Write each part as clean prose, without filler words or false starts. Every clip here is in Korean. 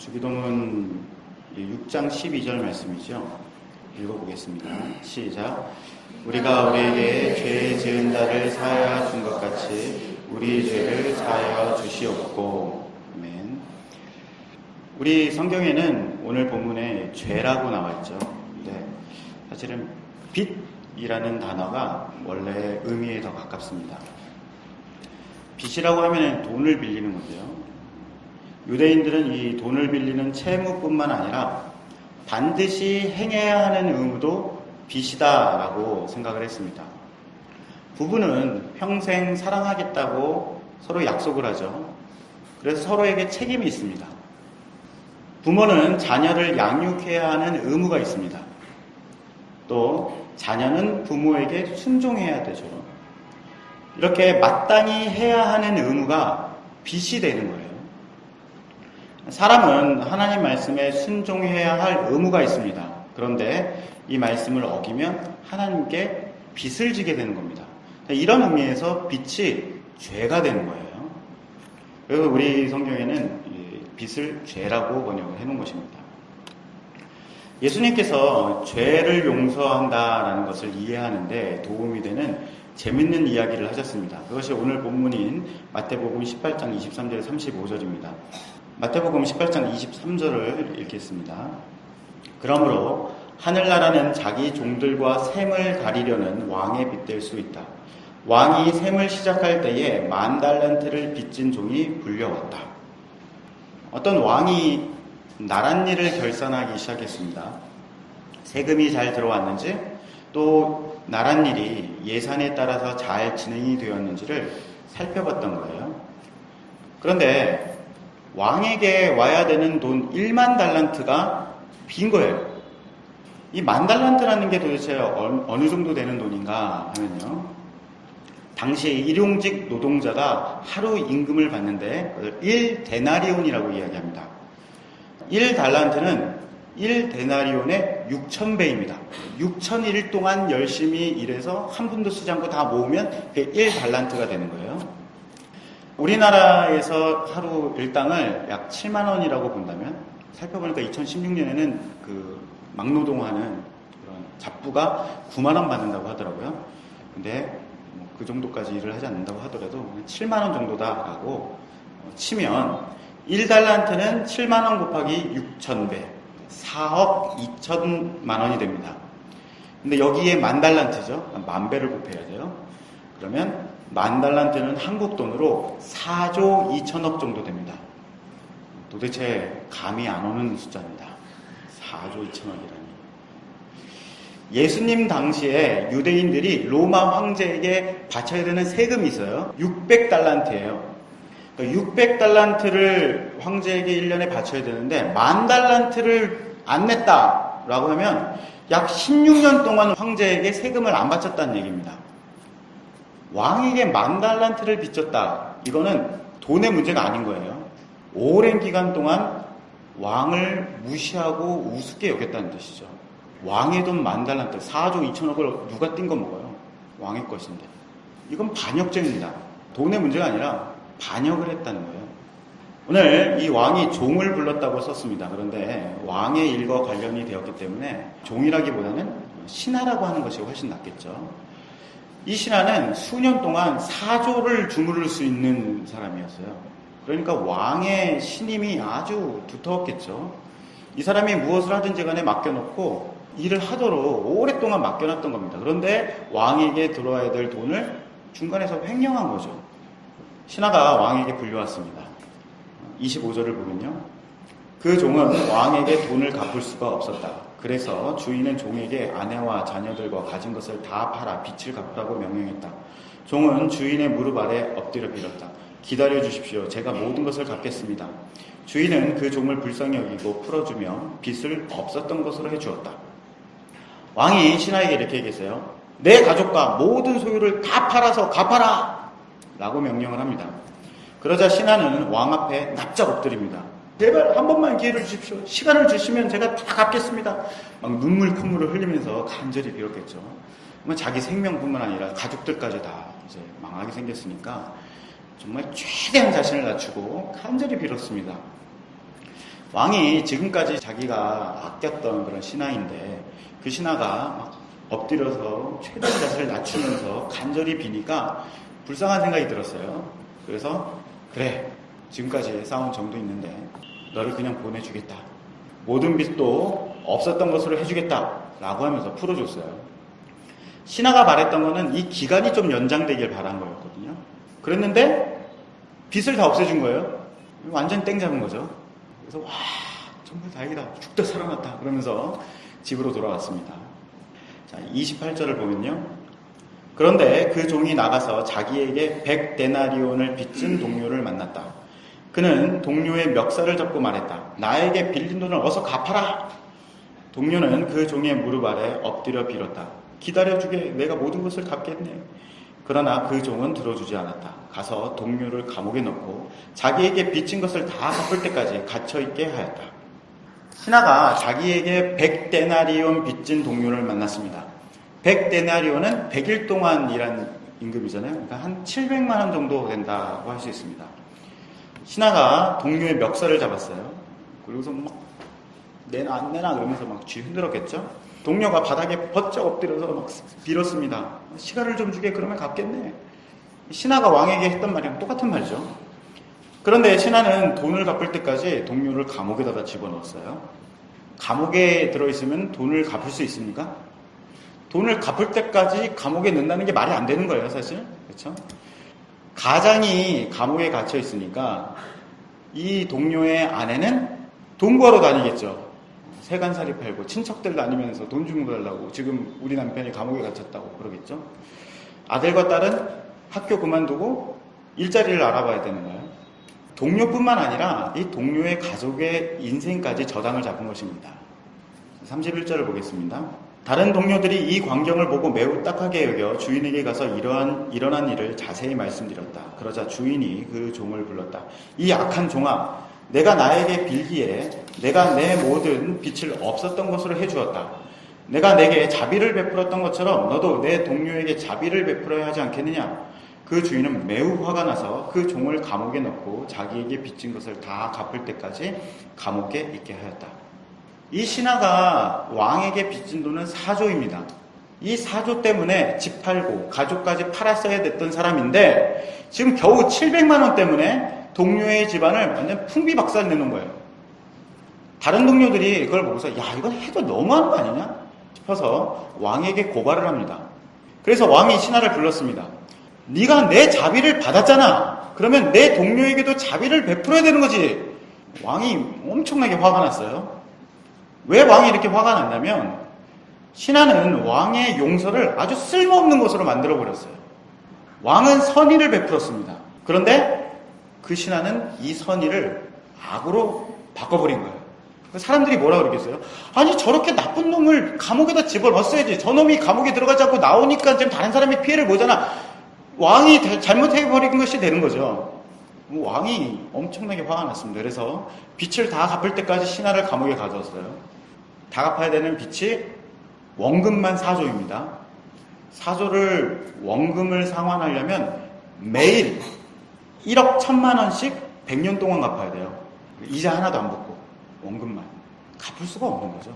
주기도문 6장 12절 말씀이죠. 읽어보겠습니다. 시작. 우리가 우리에게 죄 지은 자를 사하여 준 것 같이 우리 죄를 사하여 주시옵고. 아멘. 우리 성경에는 오늘 본문에 죄라고 나와있죠. 네, 사실은 빚이라는 단어가 원래 의미에 더 가깝습니다. 빚이라고 하면 돈을 빌리는 건데요. 유대인들은 이 돈을 빌리는 채무뿐만 아니라 반드시 행해야 하는 의무도 빚이다라고 생각을 했습니다. 부부는 평생 사랑하겠다고 서로 약속을 하죠. 그래서 서로에게 책임이 있습니다. 부모는 자녀를 양육해야 하는 의무가 있습니다. 또 자녀는 부모에게 순종해야 되죠. 이렇게 마땅히 해야 하는 의무가 빚이 되는 거예요. 사람은 하나님 말씀에 순종해야 할 의무가 있습니다. 그런데 이 말씀을 어기면 하나님께 빚을 지게 되는 겁니다. 이런 의미에서 빚이 죄가 되는 거예요. 그래서 우리 성경에는 빚을 죄라고 번역을 해놓은 것입니다. 예수님께서 죄를 용서한다라는 것을 이해하는데 도움이 되는 재밌는 이야기를 하셨습니다. 그것이 오늘 본문인 마태복음 18장 23절 35절입니다. 마태복음 18장 23절을 읽겠습니다. 그러므로 하늘나라는 자기 종들과 셈을 가리려는 왕의 빚될 수 있다. 왕이 셈을 시작할 때에 10,000달란트를 빚진 종이 불려왔다. 어떤 왕이 나랏일을 결산하기 시작했습니다. 세금이 잘 들어왔는지 또 나랏일이 예산에 따라서 잘 진행이 되었는지를 살펴봤던 거예요. 그런데 왕에게 와야 되는 돈 10,000달란트가 빈 거예요. 이 10,000달란트라는 게 도대체 어느 정도 되는 돈인가 하면요. 당시 일용직 노동자가 하루 임금을 받는데 1데나리온이라고 이야기합니다. 1달란트는 1데나리온의 6,000배입니다. 6,000일 동안 열심히 일해서 한 푼도 쓰지 않고 다 모으면 그게 1달란트가 되는 거예요. 우리나라에서 하루 일당을 약 7만 원이라고 본다면 살펴보니까 2016년에는 그 막노동하는 그런 잡부가 9만 원 받는다고 하더라고요. 근데 그 정도까지 일을 하지 않는다고 하더라도 7만 원 정도다라고 치면 1달란트는 7만 원 곱하기 6,000배 4억 2천만 원이 됩니다. 근데 여기에 10,000달란트죠. 10,000배를 곱해야 돼요. 그러면 10,000달란트는 한국 돈으로 4조 2천억 정도 됩니다. 도대체 감이 안 오는 숫자입니다. 4조 2천억이라니. 예수님 당시에 유대인들이 로마 황제에게 바쳐야 되는 세금이 있어요. 600달란트예요. 그러니까 600달란트를 황제에게 1년에 바쳐야 되는데 10,000달란트를 안 냈다라고 하면 약 16년 동안 황제에게 세금을 안 바쳤다는 얘기입니다. 왕에게 10,000달란트를 빚졌다. 이거는 돈의 문제가 아닌 거예요. 오랜 기간 동안 왕을 무시하고 우습게 여겼다는 뜻이죠. 왕의 돈 10,000달란트, 4조 2천억을 누가 띵거 먹어요? 왕의 것인데. 이건 반역죄입니다. 돈의 문제가 아니라 반역을 했다는 거예요. 오늘 이 왕이 종을 불렀다고 썼습니다. 그런데 왕의 일과 관련이 되었기 때문에 종이라기보다는 신하라고 하는 것이 훨씬 낫겠죠. 이 신하는 수년 동안 4조를 주무를 수 있는 사람이었어요. 그러니까 왕의 신임이 아주 두터웠겠죠. 이 사람이 무엇을 하든지 간에 맡겨놓고 일을 하도록 오랫동안 맡겨놨던 겁니다. 그런데 왕에게 들어와야 될 돈을 중간에서 횡령한 거죠. 신하가 왕에게 불려왔습니다. 25절을 보면요. 그 종은 왕에게 돈을 갚을 수가 없었다. 그래서 주인은 종에게 아내와 자녀들과 가진 것을 다 팔아 빚을 갚으라고 명령했다. 종은 주인의 무릎 아래 엎드려 빌었다. 기다려 주십시오. 제가 모든 것을 갚겠습니다. 주인은 그 종을 불쌍히 여기고 풀어주며 빚을 없었던 것으로 해주었다. 왕이 신하에게 이렇게 얘기했어요. 내 가족과 모든 소유를 다 팔아서 갚아라! 라고 명령을 합니다. 그러자 신하는 왕 앞에 납작 엎드립니다. 제발 한 번만 기회를 주십시오. 시간을 주시면 제가 다 갚겠습니다. 막 눈물 콧물을 흘리면서 간절히 빌었겠죠. 자기 생명뿐만 아니라 가족들까지 다 이제 망하게 생겼으니까 정말 최대한 자신을 낮추고 간절히 빌었습니다. 왕이 지금까지 자기가 아꼈던 그런 신하인데 그 신하가 막 엎드려서 최대한 자세를 낮추면서 간절히 비니까 불쌍한 생각이 들었어요. 그래서 그래, 지금까지 쌓아온 정도 있는데 너를 그냥 보내주겠다. 모든 빚도 없었던 것으로 해주겠다 라고 하면서 풀어줬어요. 신하가 바랬던 거는 이 기간이 좀 연장되길 바란 거였거든요. 그랬는데 빚을 다 없애준 거예요. 완전 땡 잡은 거죠. 그래서 와, 정말 다행이다. 죽다 살아났다. 그러면서 집으로 돌아왔습니다. 자, 28절을 보면요. 그런데 그 종이 나가서 자기에게 100데나리온을 빚진 동료를 만났다. 그는 동료의 멱살을 잡고 말했다. 나에게 빌린 돈을 어서 갚아라. 동료는 그 종의 무릎 아래 엎드려 빌었다. 기다려주게, 내가 모든 것을 갚겠네. 그러나 그 종은 들어주지 않았다. 가서 동료를 감옥에 넣고 자기에게 빚진 것을 다 갚을 때까지 갇혀있게 하였다. 신하가 자기에게 100데나리온 빚진 동료를 만났습니다. 100데나리온은 100일 동안 일한 임금이잖아요. 그러니까 한 700만 원 정도 된다고 할 수 있습니다. 신하가 동료의 멱살을 잡았어요. 그리고서 막 내놔 안 내놔 그러면서 막 쥐 흔들었겠죠. 동료가 바닥에 번쩍 엎드려서 막 빌었습니다. 시간을 좀 주게, 그러면 갚겠네. 신하가 왕에게 했던 말이랑 똑같은 말이죠. 그런데 신하는 돈을 갚을 때까지 동료를 감옥에다가 집어넣었어요. 감옥에 들어있으면 돈을 갚을 수 있습니까? 돈을 갚을 때까지 감옥에 넣는다는 게 말이 안 되는 거예요, 사실. 그렇죠? 가장이 감옥에 갇혀 있으니까 이 동료의 아내는 돈 구하러 다니겠죠. 세간살이 팔고 친척들 다니면서 돈 주고 달라고, 지금 우리 남편이 감옥에 갇혔다고 그러겠죠. 아들과 딸은 학교 그만두고 일자리를 알아봐야 되는 거예요. 동료뿐만 아니라 이 동료의 가족의 인생까지 저당을 잡은 것입니다. 31절을 보겠습니다. 다른 동료들이 이 광경을 보고 매우 딱하게 여겨 주인에게 가서 일어난 일을 자세히 말씀드렸다. 그러자 주인이 그 종을 불렀다. 이 악한 종아, 내가 나에게 빌기에 내가 내 모든 빚을 없었던 것으로 해주었다. 내가 내게 자비를 베풀었던 것처럼 너도 내 동료에게 자비를 베풀어야 하지 않겠느냐. 그 주인은 매우 화가 나서 그 종을 감옥에 넣고 자기에게 빚진 것을 다 갚을 때까지 감옥에 있게 하였다. 이 신하가 왕에게 빚진 돈은 4조입니다. 이 4조 때문에 집 팔고 가족까지 팔았어야 됐던 사람인데 지금 겨우 700만 원 때문에 동료의 집안을 완전 풍비박산 내놓은 거예요. 다른 동료들이 그걸 보고서 야, 이건 해도 너무한 거 아니냐 싶어서 왕에게 고발을 합니다. 그래서 왕이 신하를 불렀습니다. 네가 내 자비를 받았잖아. 그러면 내 동료에게도 자비를 베풀어야 되는 거지. 왕이 엄청나게 화가 났어요. 왜 왕이 이렇게 화가 났냐면 신하는 왕의 용서를 아주 쓸모없는 것으로 만들어버렸어요. 왕은 선의를 베풀었습니다. 그런데 그 신하는 이 선의를 악으로 바꿔버린 거예요. 사람들이 뭐라 그러겠어요? 아니, 저렇게 나쁜 놈을 감옥에다 집어넣었어야지. 저놈이 감옥에 들어가지 않고 나오니까 지금 다른 사람이 피해를 보잖아. 왕이 잘못해버린 것이 되는 거죠. 왕이 엄청나게 화가 났습니다. 그래서 빚을 다 갚을 때까지 신하를 감옥에 가두었어요. 다 갚아야 되는 빚이 원금만 4조입니다. 4조를 원금을 상환하려면 매일 1억 1,000만 원씩 100년 동안 갚아야 돼요. 이자 하나도 안 붙고 원금만. 갚을 수가 없는 거죠.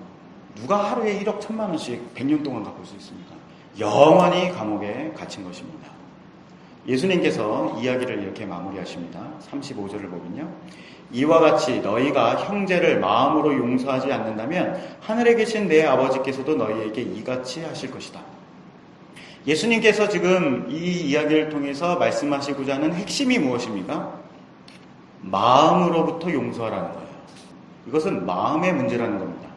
누가 하루에 1억 1,000만 원씩 100년 동안 갚을 수 있습니까? 영원히 감옥에 갇힌 것입니다. 예수님께서 이야기를 이렇게 마무리하십니다. 35절을 보면요. 이와 같이 너희가 형제를 마음으로 용서하지 않는다면 하늘에 계신 내 아버지께서도 너희에게 이같이 하실 것이다. 예수님께서 지금 이 이야기를 통해서 말씀하시고자 하는 핵심이 무엇입니까? 마음으로부터 용서하라는 거예요. 이것은 마음의 문제라는 겁니다.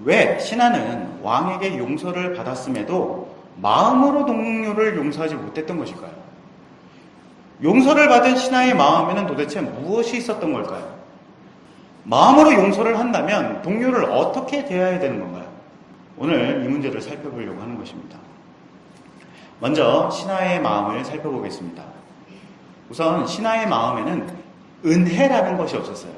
왜 신하는 왕에게 용서를 받았음에도 마음으로 동료를 용서하지 못했던 것일까요? 용서를 받은 신하의 마음에는 도대체 무엇이 있었던 걸까요? 마음으로 용서를 한다면 동료를 어떻게 대해야 되는 건가요? 오늘 이 문제를 살펴보려고 하는 것입니다. 먼저 신하의 마음을 살펴보겠습니다. 우선 신하의 마음에는 은혜라는 것이 없었어요.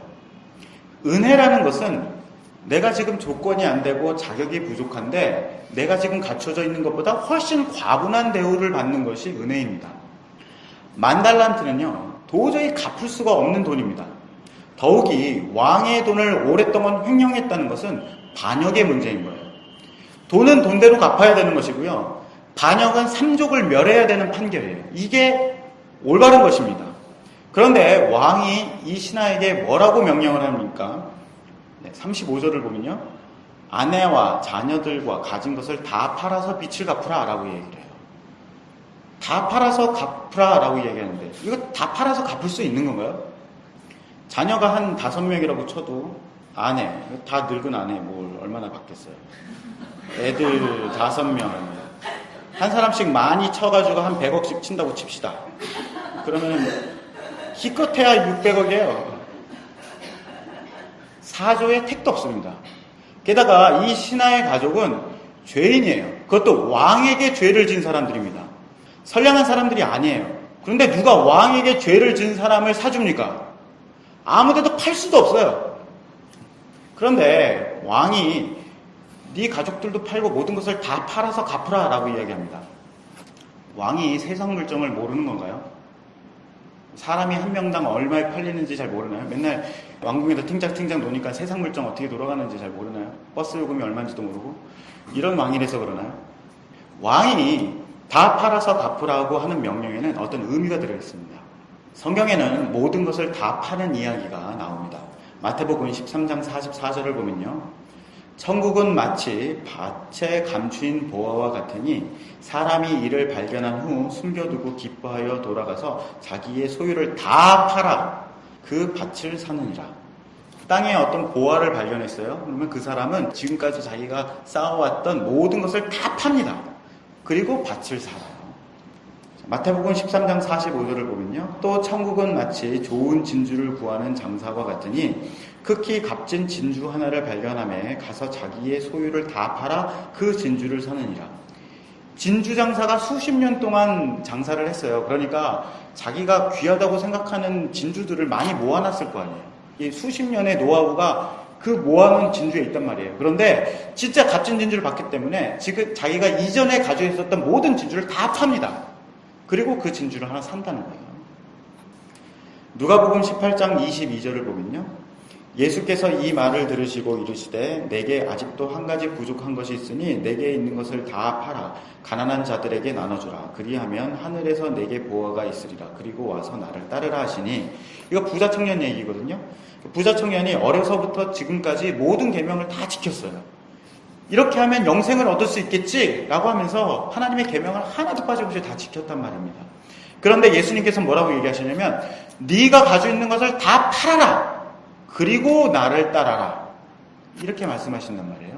은혜라는 것은 내가 지금 조건이 안 되고 자격이 부족한데 내가 지금 갖춰져 있는 것보다 훨씬 과분한 대우를 받는 것이 은혜입니다. 10,000달란트는요 도저히 갚을 수가 없는 돈입니다. 더욱이 왕의 돈을 오랫동안 횡령했다는 것은 반역의 문제인 거예요. 돈은 돈대로 갚아야 되는 것이고요. 반역은 삼족을 멸해야 되는 판결이에요. 이게 올바른 것입니다. 그런데 왕이 이 신하에게 뭐라고 명령을 합니까? 35절을 보면요. 아내와 자녀들과 가진 것을 다 팔아서 빚을 갚으라 라고 얘기를 해요. 다 팔아서 갚으라 라고 얘기하는데 이거 다 팔아서 갚을 수 있는 건가요? 자녀가 한 5명이라고 쳐도 아내, 다 늙은 아내 뭘 얼마나 받겠어요. 애들 5명 한 사람씩 많이 쳐가지고 한 100억씩 친다고 칩시다. 그러면 기껏해야 600억이에요. 사조에 택도 없습니다. 게다가 이 신하의 가족은 죄인이에요. 그것도 왕에게 죄를 진 사람들입니다. 선량한 사람들이 아니에요. 그런데 누가 왕에게 죄를 진 사람을 사줍니까? 아무데도 팔 수도 없어요. 그런데 왕이 네 가족들도 팔고 모든 것을 다 팔아서 갚으라 라고 이야기합니다. 왕이 세상 물정을 모르는 건가요? 사람이 한 명당 얼마에 팔리는지 잘 모르나요? 맨날 왕궁에서 팅짝팅짝 노니까 세상 물정 어떻게 돌아가는지 잘 모르나요? 버스 요금이 얼마인지도 모르고 이런 왕이라서 그러나요? 왕이 다 팔아서 갚으라고 하는 명령에는 어떤 의미가 들어있습니다. 성경에는 모든 것을 다 파는 이야기가 나옵니다. 마태복음 13장 44절을 보면요. 천국은 마치 밭에 감추인 보화와 같으니 사람이 이를 발견한 후 숨겨두고 기뻐하여 돌아가서 자기의 소유를 다 팔아 그 밭을 사느니라. 땅에 어떤 보화를 발견했어요. 그러면 그 사람은 지금까지 자기가 쌓아왔던 모든 것을 다 팝니다. 그리고 밭을 살아요. 마태복음 13장 45절을 보면요. 또 천국은 마치 좋은 진주를 구하는 장사와 같으니 극히 값진 진주 하나를 발견하며 가서 자기의 소유를 다 팔아 그 진주를 사느니라. 진주 장사가 수십 년 동안 장사를 했어요. 그러니까 자기가 귀하다고 생각하는 진주들을 많이 모아놨을 거 아니에요. 이 수십 년의 노하우가 그 모아놓은 진주에 있단 말이에요. 그런데 진짜 값진 진주를 봤기 때문에 지금 자기가 이전에 가지고 있었던 모든 진주를 다 팝니다. 그리고 그 진주를 하나 산다는 거예요. 누가복음 18장 22절을 보면요. 예수께서 이 말을 들으시고 이르시되 내게 아직도 한 가지 부족한 것이 있으니 내게 있는 것을 다 팔아 가난한 자들에게 나눠주라. 그리하면 하늘에서 내게 보화가 있으리라. 그리고 와서 나를 따르라 하시니 이거 부자 청년 얘기거든요. 부자 청년이 어려서부터 지금까지 모든 계명을 다 지켰어요. 이렇게 하면 영생을 얻을 수 있겠지라고 하면서 하나님의 계명을 하나도 빠짐없이 다 지켰단 말입니다. 그런데 예수님께서 뭐라고 얘기하시냐면 네가 가지고 있는 것을 다 팔아라. 그리고 나를 따라라. 이렇게 말씀하신단 말이에요.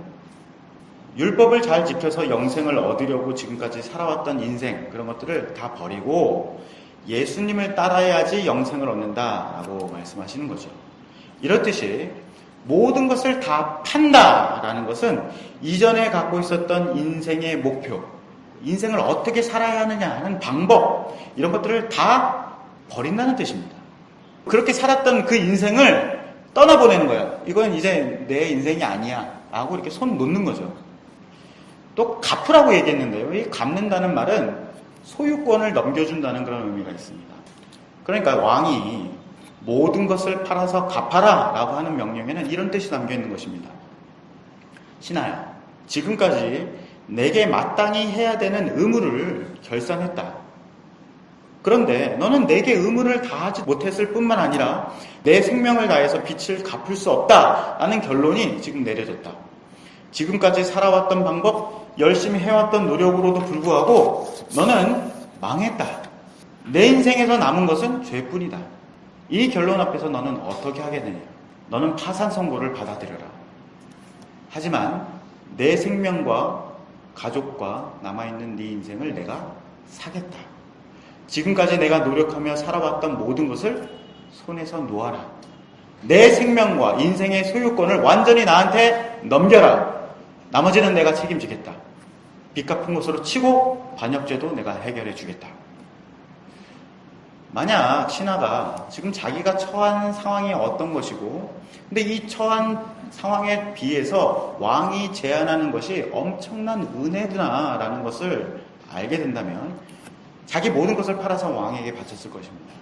율법을 잘 지켜서 영생을 얻으려고 지금까지 살아왔던 인생 그런 것들을 다 버리고 예수님을 따라야지 영생을 얻는다라고 말씀하시는 거죠. 이렇듯이 모든 것을 다 판다라는 것은 이전에 갖고 있었던 인생의 목표, 인생을 어떻게 살아야 하느냐 하는 방법 이런 것들을 다 버린다는 뜻입니다. 그렇게 살았던 그 인생을 떠나보내는 거예요. 이건 이제 내 인생이 아니야 라고 이렇게 손 놓는 거죠. 또 갚으라고 얘기했는데요. 이 갚는다는 말은 소유권을 넘겨준다는 그런 의미가 있습니다. 그러니까 왕이 모든 것을 팔아서 갚아라 라고 하는 명령에는 이런 뜻이 담겨있는 것입니다. 신하야, 지금까지 내게 마땅히 해야 되는 의무를 결산했다. 그런데 너는 내게 의무를 다하지 못했을 뿐만 아니라 내 생명을 다해서 빚을 갚을 수 없다라는 결론이 지금 내려졌다. 지금까지 살아왔던 방법, 열심히 해왔던 노력으로도 불구하고 너는 망했다. 내 인생에서 남은 것은 죄뿐이다. 이 결론 앞에서 너는 어떻게 하겠느냐? 너는 파산 선고를 받아들여라. 하지만 내 생명과 가족과 남아있는 네 인생을 내가 사겠다. 지금까지 내가 노력하며 살아왔던 모든 것을 손에서 놓아라. 내 생명과 인생의 소유권을 완전히 나한테 넘겨라. 나머지는 내가 책임지겠다. 빚 갚은 것으로 치고 반역죄도 내가 해결해 주겠다. 만약 신하가 지금 자기가 처한 상황이 어떤 것이고 근데 이 처한 상황에 비해서 왕이 제안하는 것이 엄청난 은혜구나라는 것을 알게 된다면 자기 모든 것을 팔아서 왕에게 바쳤을 것입니다.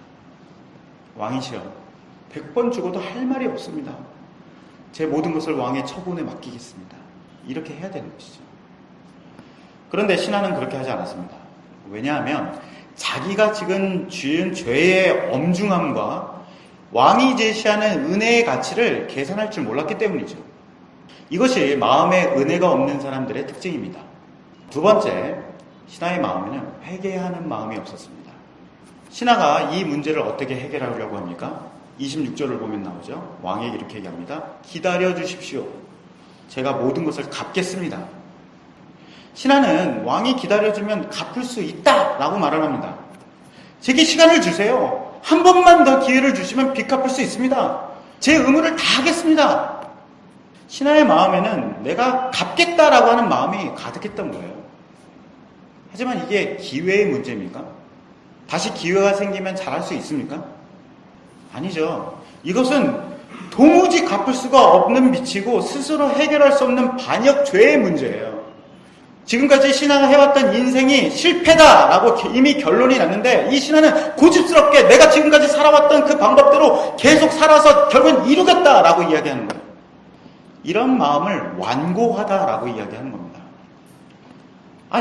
왕이 싫어. 100번 죽어도 할 말이 없습니다. 제 모든 것을 왕의 처분에 맡기겠습니다. 이렇게 해야 되는 것이죠. 그런데 신하는 그렇게 하지 않았습니다. 왜냐하면 자기가 지금 지은 죄의 엄중함과 왕이 제시하는 은혜의 가치를 계산할 줄 몰랐기 때문이죠. 이것이 마음에 은혜가 없는 사람들의 특징입니다. 두 번째, 신하의 마음에는 회개하는 마음이 없었습니다. 신하가 이 문제를 어떻게 해결하려고 합니까? 26절을 보면 나오죠. 왕에게 이렇게 얘기합니다. 기다려 주십시오. 제가 모든 것을 갚겠습니다. 신하는 왕이 기다려주면 갚을 수 있다 라고 말을 합니다. 제게 시간을 주세요. 한 번만 더 기회를 주시면 빚 갚을 수 있습니다. 제 의무를 다 하겠습니다. 신하의 마음에는 내가 갚겠다라고 하는 마음이 가득했던 거예요. 하지만 이게 기회의 문제입니까? 다시 기회가 생기면 잘할 수 있습니까? 아니죠. 이것은 도무지 갚을 수가 없는 빚이고 스스로 해결할 수 없는 반역 죄의 문제예요. 지금까지 신하가 해왔던 인생이 실패다라고 이미 결론이 났는데 이 신하는 고집스럽게 내가 지금까지 살아왔던 그 방법대로 계속 살아서 결국은 이루겠다라고 이야기하는 거예요. 이런 마음을 완고하다라고 이야기하는 겁니다.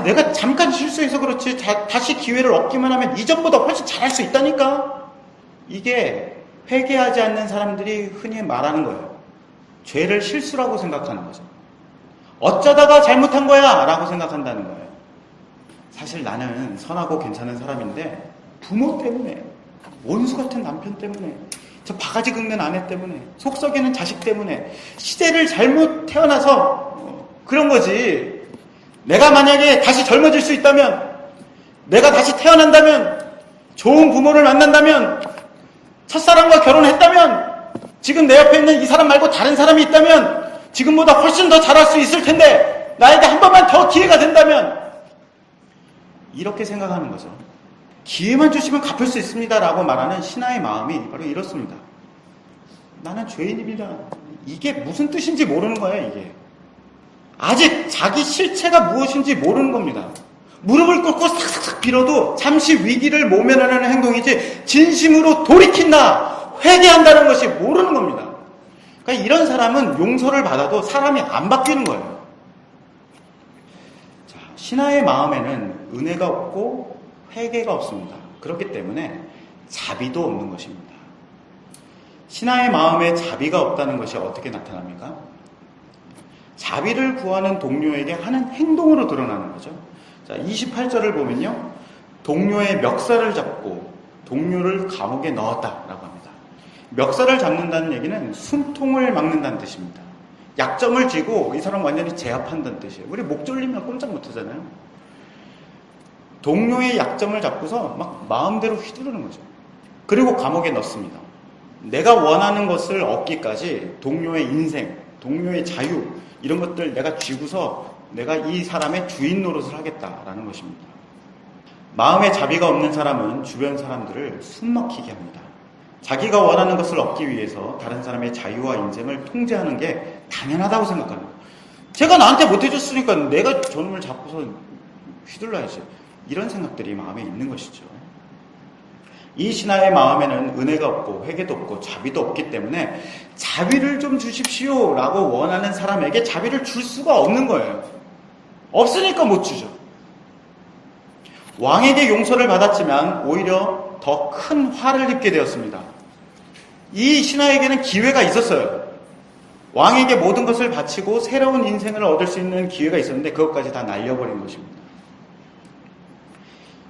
내가 잠깐 실수해서 그렇지 다시 기회를 얻기만 하면 이전보다 훨씬 잘할 수 있다니까. 이게 회개하지 않는 사람들이 흔히 말하는 거예요. 죄를 실수라고 생각하는 거죠. 어쩌다가 잘못한 거야 라고 생각한다는 거예요. 사실 나는 선하고 괜찮은 사람인데 부모 때문에, 원수 같은 남편 때문에, 저 바가지 긁는 아내 때문에, 속 썩이는 자식 때문에, 시대를 잘못 태어나서 그런 거지. 내가 만약에 다시 젊어질 수 있다면, 내가 다시 태어난다면, 좋은 부모를 만난다면, 첫사랑과 결혼했다면, 지금 내 옆에 있는 이 사람 말고 다른 사람이 있다면 지금보다 훨씬 더 잘할 수 있을 텐데 나에게 한 번만 더 기회가 된다면, 이렇게 생각하는 거죠. 기회만 주시면 갚을 수 있습니다 라고 말하는 신하의 마음이 바로 이렇습니다. 나는 죄인입니다. 이게 무슨 뜻인지 모르는 거예요. 이게 아직 자기 실체가 무엇인지 모르는 겁니다. 무릎을 꿇고 싹싹싹 빌어도 잠시 위기를 모면하려는 행동이지 진심으로 돌이킨다, 회개한다는 것이 모르는 겁니다. 그러니까 이런 사람은 용서를 받아도 사람이 안 바뀌는 거예요. 자, 신하의 마음에는 은혜가 없고 회개가 없습니다. 그렇기 때문에 자비도 없는 것입니다. 신하의 마음에 자비가 없다는 것이 어떻게 나타납니까? 자비를 구하는 동료에게 하는 행동으로 드러나는 거죠. 자, 28절을 보면요. 동료의 멱살을 잡고 동료를 감옥에 넣었다라고 합니다. 멱살을 잡는다는 얘기는 숨통을 막는다는 뜻입니다. 약점을 쥐고 이 사람 완전히 제압한다는 뜻이에요. 우리 목 졸리면 꼼짝 못하잖아요. 동료의 약점을 잡고서 막 마음대로 휘두르는 거죠. 그리고 감옥에 넣습니다. 내가 원하는 것을 얻기까지 동료의 인생, 동료의 자유, 이런 것들 내가 쥐고서 내가 이 사람의 주인 노릇을 하겠다라는 것입니다. 마음에 자비가 없는 사람은 주변 사람들을 숨막히게 합니다. 자기가 원하는 것을 얻기 위해서 다른 사람의 자유와 인생을 통제하는 게 당연하다고 생각하는 거예요. 제가 나한테 못해줬으니까 내가 저놈을 잡고서 휘둘러야지. 이런 생각들이 마음에 있는 것이죠. 이 신하의 마음에는 은혜가 없고 회개도 없고 자비도 없기 때문에 자비를 좀 주십시오 라고 원하는 사람에게 자비를 줄 수가 없는 거예요. 없으니까 못 주죠. 왕에게 용서를 받았지만 오히려 더 큰 화를 입게 되었습니다. 이 신하에게는 기회가 있었어요. 왕에게 모든 것을 바치고 새로운 인생을 얻을 수 있는 기회가 있었는데 그것까지 다 날려버린 것입니다.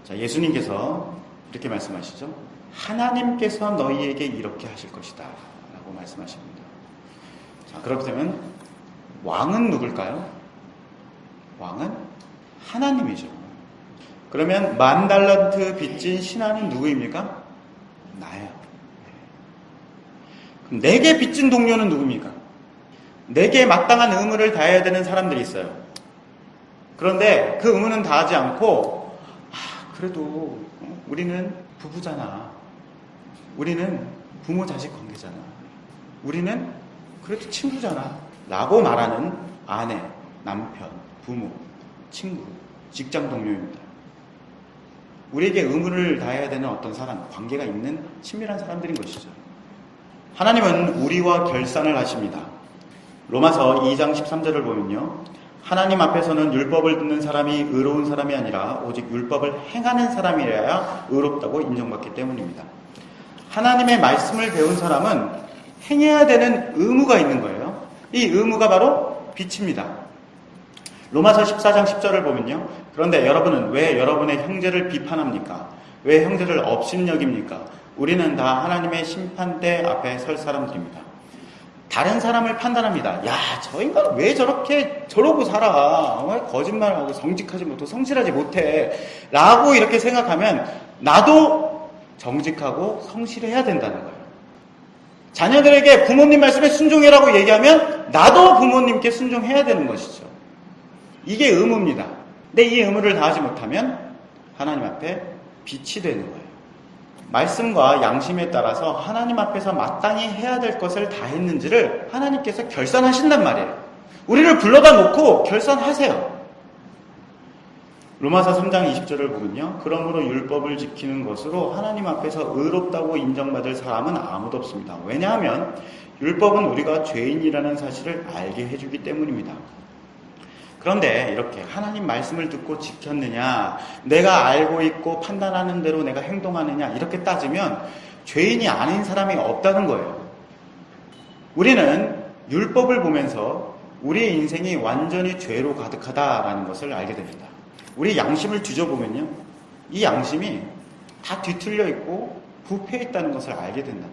자, 예수님께서 이렇게 말씀하시죠. 하나님께서 너희에게 이렇게 하실 것이다 라고 말씀하십니다. 자, 그렇다면 왕은 누굴까요? 왕은 하나님이죠. 그러면 10,000달란트 빚진 신하는 누구입니까? 나예요. 그럼 내게 빚진 동료는 누굽니까? 내게 마땅한 의무를 다해야 되는 사람들이 있어요. 그런데 그 의무는 다하지 않고 그래도 우리는 부부잖아. 우리는 부모 자식 관계잖아. 우리는 그래도 친구잖아 라고 말하는 아내, 남편, 부모, 친구, 직장 동료입니다. 우리에게 의무를 다해야 되는 어떤 사람, 관계가 있는 친밀한 사람들인 것이죠. 하나님은 우리와 결산을 하십니다. 로마서 2장 13절을 보면요. 하나님 앞에서는 율법을 듣는 사람이 의로운 사람이 아니라 오직 율법을 행하는 사람이라야 의롭다고 인정받기 때문입니다. 하나님의 말씀을 배운 사람은 행해야 되는 의무가 있는 거예요. 이 의무가 바로 빛입니다. 로마서 14장 10절을 보면요. 그런데 여러분은 왜 여러분의 형제를 비판합니까? 왜 형제를 업신여깁니까? 우리는 다 하나님의 심판대 앞에 설 사람들입니다. 다른 사람을 판단합니다. 야, 저 인간 왜 저러고 살아? 왜 거짓말하고 정직하지 못하고 성실하지 못해? 라고 이렇게 생각하면 나도 정직하고 성실해야 된다는 거예요. 자녀들에게 부모님 말씀에 순종해라고 얘기하면 나도 부모님께 순종해야 되는 것이죠. 이게 의무입니다. 근데 이 의무를 다하지 못하면 하나님 앞에 빛이 되는 거예요. 말씀과 양심에 따라서 하나님 앞에서 마땅히 해야 될 것을 다 했는지를 하나님께서 결산하신단 말이에요. 우리를 불러다 놓고 결산하세요. 로마서 3장 20절을 보면요. 그러므로 율법을 지키는 것으로 하나님 앞에서 의롭다고 인정받을 사람은 아무도 없습니다. 왜냐하면 율법은 우리가 죄인이라는 사실을 알게 해주기 때문입니다. 그런데 이렇게 하나님 말씀을 듣고 지켰느냐, 내가 알고 있고 판단하는 대로 내가 행동하느냐 이렇게 따지면 죄인이 아닌 사람이 없다는 거예요. 우리는 율법을 보면서 우리의 인생이 완전히 죄로 가득하다라는 것을 알게 됩니다. 우리 양심을 뒤져보면요, 이 양심이 다 뒤틀려 있고 부패해 있다는 것을 알게 된다.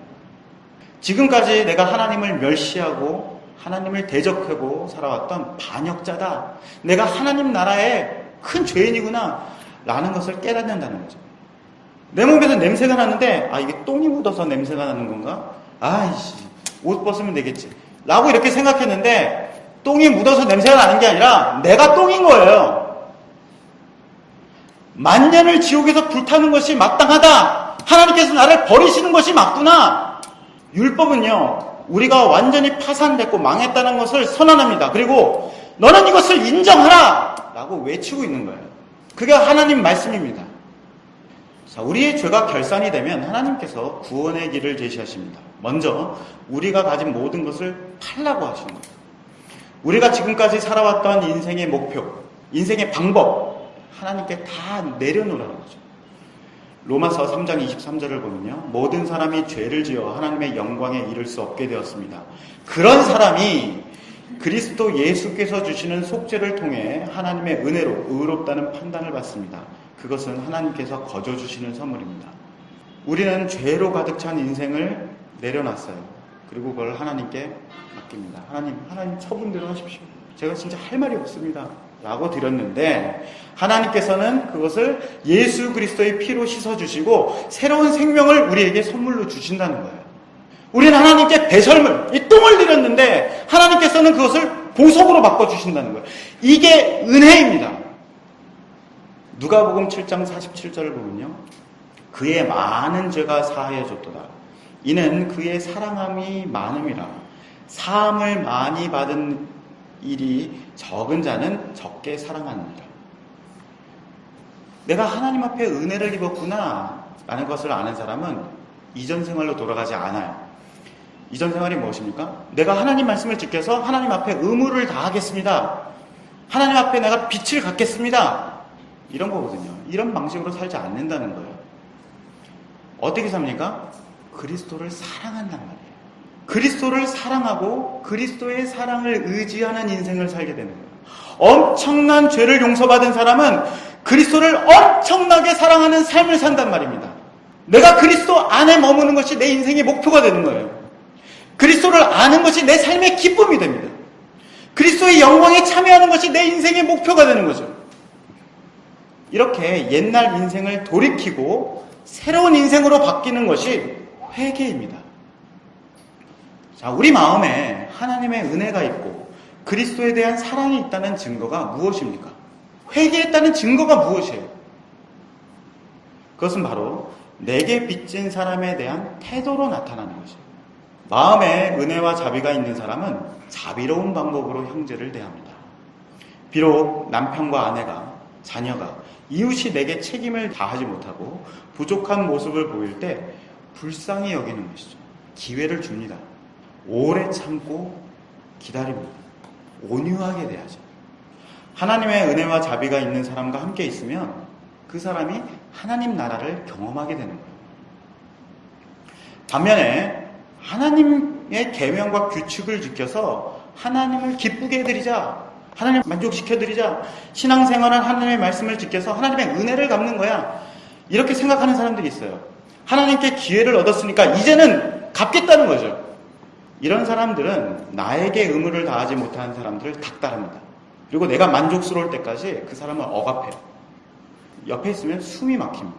지금까지 내가 하나님을 멸시하고 하나님을 대적하고 살아왔던 반역자다. 내가 하나님 나라의 큰 죄인이구나 라는 것을 깨닫는다는 거죠. 내 몸에서 냄새가 나는데 이게 똥이 묻어서 냄새가 나는 건가? 아이씨, 옷 벗으면 되겠지 라고 이렇게 생각했는데 똥이 묻어서 냄새가 나는 게 아니라 내가 똥인 거예요. 만년을 지옥에서 불타는 것이 마땅하다. 하나님께서 나를 버리시는 것이 맞구나. 율법은요, 우리가 완전히 파산됐고 망했다는 것을 선언합니다. 그리고 너는 이것을 인정하라 라고 외치고 있는 거예요. 그게 하나님 말씀입니다. 자, 우리의 죄가 결산이 되면 하나님께서 구원의 길을 제시하십니다. 먼저 우리가 가진 모든 것을 팔라고 하시는 거예요. 우리가 지금까지 살아왔던 인생의 목표, 인생의 방법 하나님께 다 내려놓으라는 거죠. 로마서 3장 23절을 보면요. 모든 사람이 죄를 지어 하나님의 영광에 이를 수 없게 되었습니다. 그런 사람이 그리스도 예수께서 주시는 속죄를 통해 하나님의 은혜로 의롭다는 판단을 받습니다. 그것은 하나님께서 거저 주시는 선물입니다. 우리는 죄로 가득 찬 인생을 내려놨어요. 그리고 그걸 하나님께 맡깁니다. 하나님 처분대로 하십시오. 제가 진짜 할 말이 없습니다. 라고 드렸는데 하나님께서는 그것을 예수 그리스도의 피로 씻어주시고 새로운 생명을 우리에게 선물로 주신다는 거예요. 우리는 하나님께 배설물, 이 똥을 드렸는데 하나님께서는 그것을 보석으로 바꿔주신다는 거예요. 이게 은혜입니다. 누가복음 7장 47절을 보면요. 그의 많은 죄가 사하여졌도다. 이는 그의 사랑함이 많음이라. 사함을 많이 받은 일이 적은 자는 적게 사랑합니다. 내가 하나님 앞에 은혜를 입었구나 라는 것을 아는 사람은 이전 생활로 돌아가지 않아요. 이전 생활이 무엇입니까? 내가 하나님 말씀을 지켜서 하나님 앞에 의무를 다하겠습니다. 하나님 앞에 내가 빛을 갖겠습니다. 이런 거거든요. 이런 방식으로 살지 않는다는 거예요. 어떻게 삽니까? 그리스도를 사랑한단 말이에요. 그리스도를 사랑하고 그리스도의 사랑을 의지하는 인생을 살게 되는 거예요. 엄청난 죄를 용서받은 사람은 그리스도를 엄청나게 사랑하는 삶을 산단 말입니다. 내가 그리스도 안에 머무는 것이 내 인생의 목표가 되는 거예요. 그리스도를 아는 것이 내 삶의 기쁨이 됩니다. 그리스도의 영광에 참여하는 것이 내 인생의 목표가 되는 거죠. 이렇게 옛날 인생을 돌이키고 새로운 인생으로 바뀌는 것이 회개입니다. 자, 우리 마음에 하나님의 은혜가 있고 그리스도에 대한 사랑이 있다는 증거가 무엇입니까? 회개했다는 증거가 무엇이에요? 그것은 바로 내게 빚진 사람에 대한 태도로 나타나는 것이에요. 마음에 은혜와 자비가 있는 사람은 자비로운 방법으로 형제를 대합니다. 비록 남편과 아내가, 자녀가, 이웃이 내게 책임을 다하지 못하고 부족한 모습을 보일 때 불쌍히 여기는 것이죠. 기회를 줍니다. 오래 참고 기다립니다. 온유하게 대하죠. 하나님의 은혜와 자비가 있는 사람과 함께 있으면 그 사람이 하나님 나라를 경험하게 되는 거예요. 반면에 하나님의 계명과 규칙을 지켜서 하나님을 기쁘게 해드리자, 하나님을 만족시켜드리자, 신앙생활은 하나님의 말씀을 지켜서 하나님의 은혜를 갚는 거야, 이렇게 생각하는 사람들이 있어요. 하나님께 기회를 얻었으니까 이제는 갚겠다는 거죠. 이런 사람들은 나에게 의무를 다하지 못하는 사람들을 닥달합니다. 그리고 내가 만족스러울 때까지 그 사람을 억압해요. 옆에 있으면 숨이 막힙니다.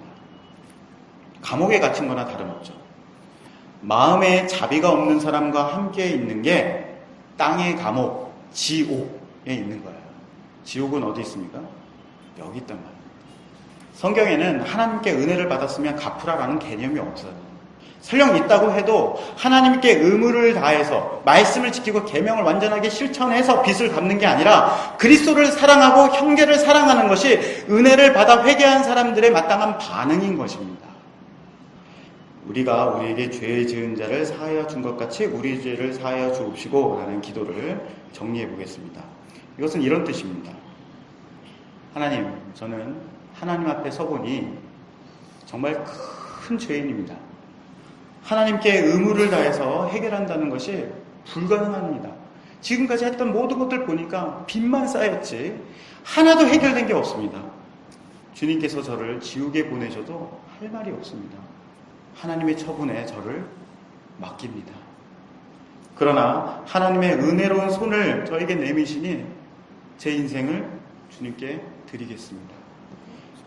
감옥에 갇힌 거나 다름없죠. 마음에 자비가 없는 사람과 함께 있는 게 땅의 감옥, 지옥에 있는 거예요. 지옥은 어디 있습니까? 여기 있단 말이에요. 성경에는 하나님께 은혜를 받았으면 갚으라라는 개념이 없어요. 설령 있다고 해도 하나님께 의무를 다해서 말씀을 지키고 계명을 완전하게 실천해서 빚을 갚는 게 아니라 그리스도를 사랑하고 형제를 사랑하는 것이 은혜를 받아 회개한 사람들의 마땅한 반응인 것입니다. 우리가 우리에게 죄 지은 자를 사하여 준 것 같이 우리 죄를 사하여 주옵시고 라는 기도를 정리해 보겠습니다. 이것은 이런 뜻입니다. 하나님, 저는 하나님 앞에 서보니 정말 큰 죄인입니다. 하나님께 의무를 다해서 해결한다는 것이 불가능합니다. 지금까지 했던 모든 것들 보니까 빚만 쌓였지 하나도 해결된 게 없습니다. 주님께서 저를 지옥에 보내셔도 할 말이 없습니다. 하나님의 처분에 저를 맡깁니다. 그러나 하나님의 은혜로운 손을 저에게 내미시니 제 인생을 주님께 드리겠습니다.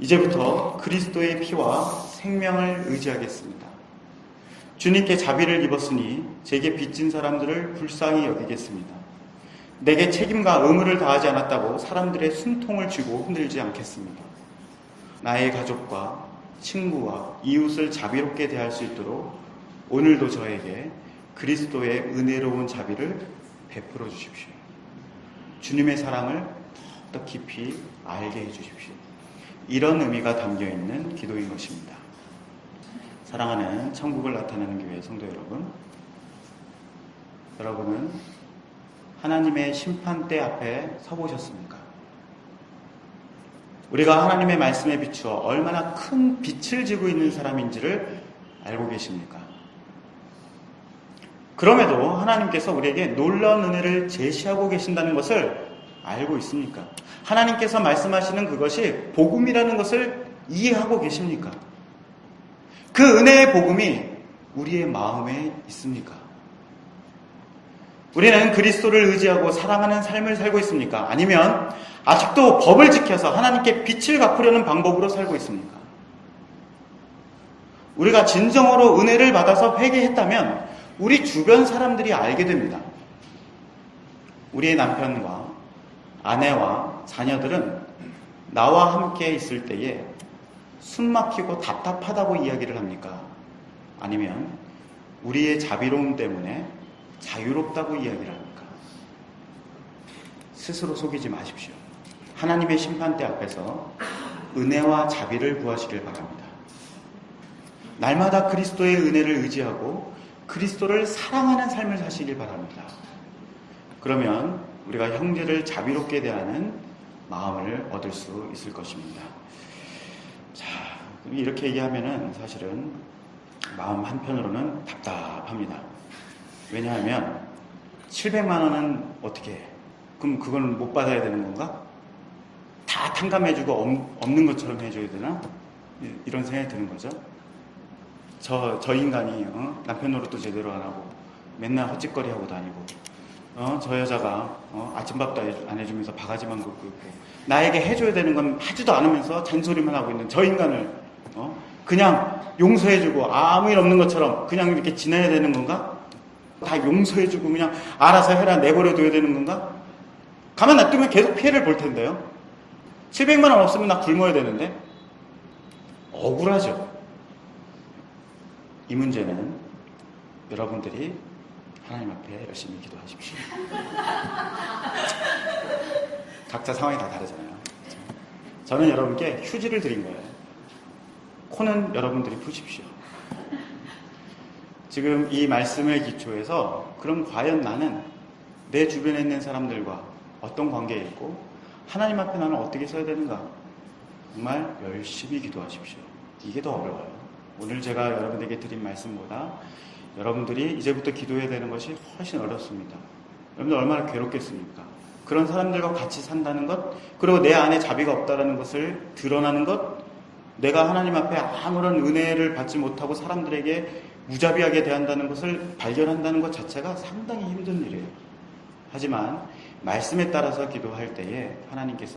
이제부터 그리스도의 피와 생명을 의지하겠습니다. 주님께 자비를 입었으니 제게 빚진 사람들을 불쌍히 여기겠습니다. 내게 책임과 의무를 다하지 않았다고 사람들의 숨통을 쥐고 흔들지 않겠습니다. 나의 가족과 친구와 이웃을 자비롭게 대할 수 있도록 오늘도 저에게 그리스도의 은혜로운 자비를 베풀어 주십시오. 주님의 사랑을 더 깊이 알게 해주십시오. 이런 의미가 담겨있는 기도인 것입니다. 사랑하는 천국을 나타내는 교회 성도 여러분, 여러분은 하나님의 심판대 앞에 서보셨습니까? 우리가 하나님의 말씀에 비추어 얼마나 큰 빛을 지고 있는 사람인지를 알고 계십니까? 그럼에도 하나님께서 우리에게 놀라운 은혜를 제시하고 계신다는 것을 알고 있습니까? 하나님께서 말씀하시는 그것이 복음이라는 것을 이해하고 계십니까? 그 은혜의 복음이 우리의 마음에 있습니까? 우리는 그리스도를 의지하고 사랑하는 삶을 살고 있습니까? 아니면 아직도 법을 지켜서 하나님께 빚을 갚으려는 방법으로 살고 있습니까? 우리가 진정으로 은혜를 받아서 회개했다면 우리 주변 사람들이 알게 됩니다. 우리의 남편과 아내와 자녀들은 나와 함께 있을 때에 숨 막히고 답답하다고 이야기를 합니까? 아니면 우리의 자비로움 때문에 자유롭다고 이야기를 합니까? 스스로 속이지 마십시오. 하나님의 심판대 앞에서 은혜와 자비를 구하시길 바랍니다. 날마다 그리스도의 은혜를 의지하고 그리스도를 사랑하는 삶을 사시길 바랍니다. 그러면 우리가 형제를 자비롭게 대하는 마음을 얻을 수 있을 것입니다. 자, 이렇게 얘기하면은 사실은 마음 한편으로는 답답합니다. 왜냐하면 700만 원은 어떻게 해? 그럼 그건 못 받아야 되는 건가? 다 탕감해주고 없는 것처럼 해줘야 되나? 이런 생각이 드는 거죠. 저 인간이 남편 노릇도 제대로 안 하고 맨날 헛짓거리 하고 다니고 저 여자가 아침밥도 안 해주면서 바가지만 긁고 있고 나에게 해줘야 되는 건 하지도 않으면서 잔소리만 하고 있는 저 인간을 그냥 용서해주고 아무 일 없는 것처럼 그냥 이렇게 지내야 되는 건가? 다 용서해주고 그냥 알아서 해라 내버려둬야 되는 건가? 가만 놔두면 계속 피해를 볼 텐데요. 700만 원 없으면 나 굶어야 되는데 억울하죠. 이 문제는 여러분들이 하나님 앞에 열심히 기도하십시오. 각자 상황이 다 다르잖아요. 저는 여러분께 휴지를 드린 거예요. 코는 여러분들이 푸십시오. 지금 이 말씀을 기초해서 그럼 과연 나는 내 주변에 있는 사람들과 어떤 관계에 있고 하나님 앞에 나는 어떻게 서야 되는가? 정말 열심히 기도하십시오. 이게 더 어려워요. 오늘 제가 여러분에게 드린 말씀보다 여러분들이 이제부터 기도해야 되는 것이 훨씬 어렵습니다. 여러분들 얼마나 괴롭겠습니까? 그런 사람들과 같이 산다는 것, 그리고 내 안에 자비가 없다는 것을 드러나는 것, 내가 하나님 앞에 아무런 은혜를 받지 못하고 사람들에게 무자비하게 대한다는 것을 발견한다는 것 자체가 상당히 힘든 일이에요. 하지만 말씀에 따라서 기도할 때에 하나님께서